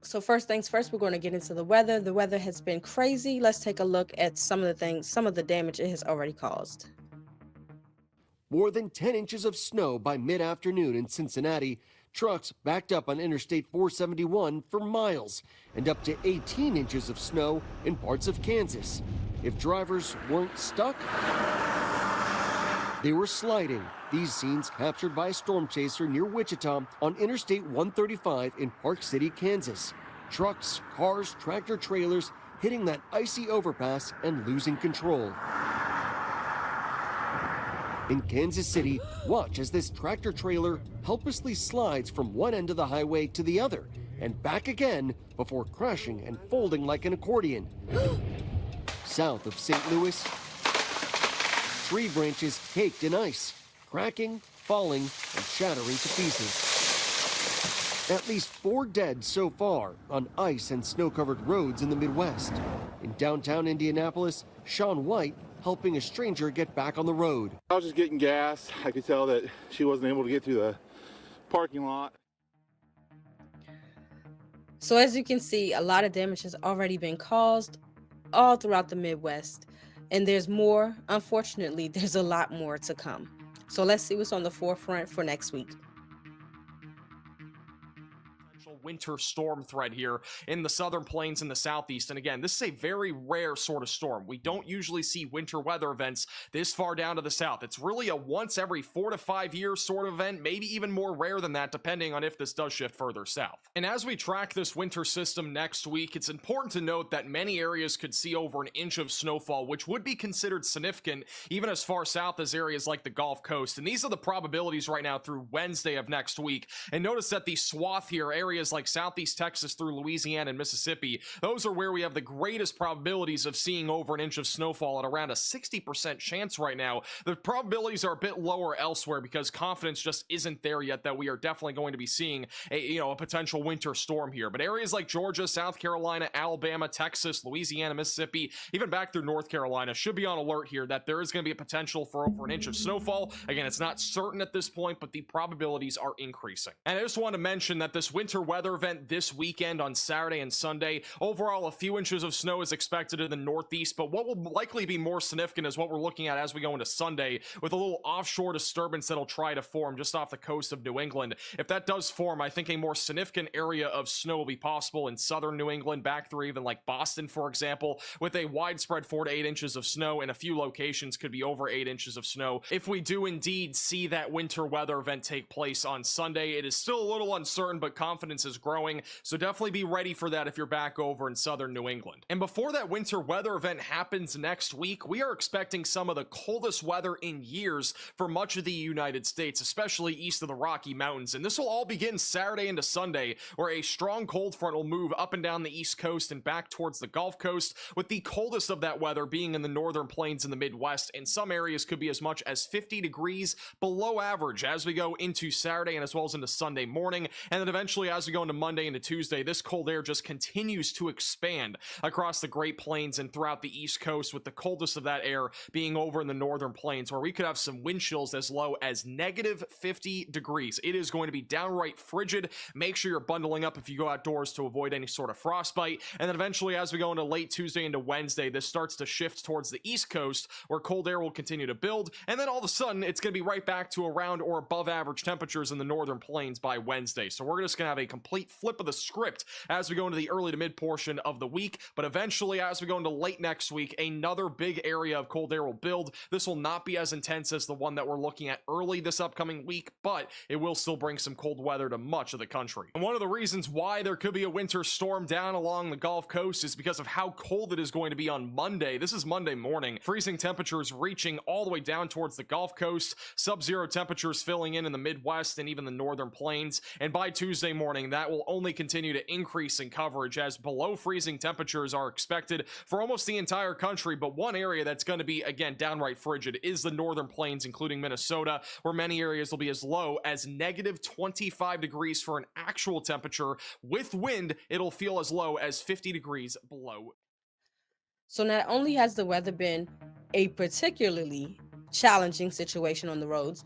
So first things first, we're going to get into the weather. The weather has been crazy. Let's take a look at some of the damage it has already caused. More than 10 inches of snow by mid afternoon in Cincinnati. Trucks backed up on Interstate 471 for miles, and up to 18 inches of snow in parts of Kansas. If drivers weren't stuck, they were sliding. These scenes captured by a storm chaser near Wichita on Interstate 135 in Park City, Kansas. Trucks, cars, tractor trailers hitting that icy overpass and losing control. In Kansas City, watch as this tractor trailer helplessly slides from one end of the highway to the other and back again before crashing and folding like an accordion. South of St. Louis, tree branches caked in ice, cracking, falling, and shattering to pieces. At least 4 dead so far on ice and snow-covered roads in the Midwest. In downtown Indianapolis, Sean White helping a stranger get back on the road. I was just getting gas. I could tell that she wasn't able to get through the parking lot. So as you can see, a lot of damage has already been caused all throughout the Midwest. And there's more. Unfortunately, there's a lot more to come. So let's see what's on the forefront for next week. Winter storm threat here in the southern plains and the southeast. And again, this is a very rare sort of storm. We don't usually see winter weather events this far down to the south. It's really a once every 4 to 5 years sort of event, maybe even more rare than that, depending on if this does shift further south. And as we track this winter system next week, it's important to note that many areas could see over an inch of snowfall, which would be considered significant even as far south as areas like the Gulf Coast. And these are the probabilities right now through Wednesday of next week. And notice that the swath here, areas like southeast Texas through Louisiana and Mississippi, those are where we have the greatest probabilities of seeing over an inch of snowfall at around a 60% chance right now. The probabilities are a bit lower elsewhere because confidence just isn't there yet that we are definitely going to be seeing a potential winter storm here. But areas like Georgia, South Carolina, Alabama, Texas, Louisiana, Mississippi, even back through North Carolina should be on alert here that there is going to be a potential for over an inch of snowfall. Again, it's not certain at this point, but the probabilities are increasing. And I just want to mention that this winter weather event this weekend on Saturday and Sunday, overall a few inches of snow is expected in the northeast, but what will likely be more significant is what we're looking at as we go into Sunday with a little offshore disturbance that'll try to form just off the coast of New England. If that does form, I think a more significant area of snow will be possible in southern New England, back through even like Boston, for example, with a widespread 4 to 8 inches of snow, and a few locations could be over 8 inches of snow. If we do indeed see that winter weather event take place on Sunday, it is still a little uncertain, but confidence is growing, so definitely be ready for that if you're back over in southern New England. And before that winter weather event happens next week, we are expecting some of the coldest weather in years for much of the United States, especially east of the Rocky Mountains. And this will all begin Saturday into Sunday, where a strong cold front will move up and down the East Coast and back towards the Gulf Coast, with the coldest of that weather being in the northern plains in the Midwest, and some areas could be as much as 50 degrees below average as we go into Saturday and as well as into Sunday morning. And then eventually as we go into Monday into Tuesday, this cold air just continues to expand across the Great Plains and throughout the East Coast, with the coldest of that air being over in the northern plains, where we could have some wind chills as low as negative 50 degrees. It is going to be downright frigid. Make sure you're bundling up if you go outdoors to avoid any sort of frostbite. And then eventually as we go into late Tuesday into Wednesday, this starts to shift towards the East Coast, where cold air will continue to build, and then all of a sudden it's going to be right back to around or above average temperatures in the northern plains by Wednesday. So we're just going to have a complete flip of the script as we go into the early to mid portion of the week. But eventually as we go into late next week, another big area of cold air will build. This will not be as intense as the one that we're looking at early this upcoming week, but it will still bring some cold weather to much of the country. And one of the reasons why there could be a winter storm down along the Gulf Coast is because of how cold it is going to be on Monday. This is Monday morning. Freezing temperatures reaching all the way down towards the Gulf Coast, sub-zero temperatures filling in the Midwest and even the northern plains. And by Tuesday morning, that will only continue to increase in coverage as below freezing temperatures are expected for almost the entire country. But one area that's going to be, again, downright frigid is the northern plains, including Minnesota, where many areas will be as low as negative 25 degrees for an actual temperature. With wind, it'll feel as low as 50 degrees below. So not only has the weather been a particularly challenging situation on the roads,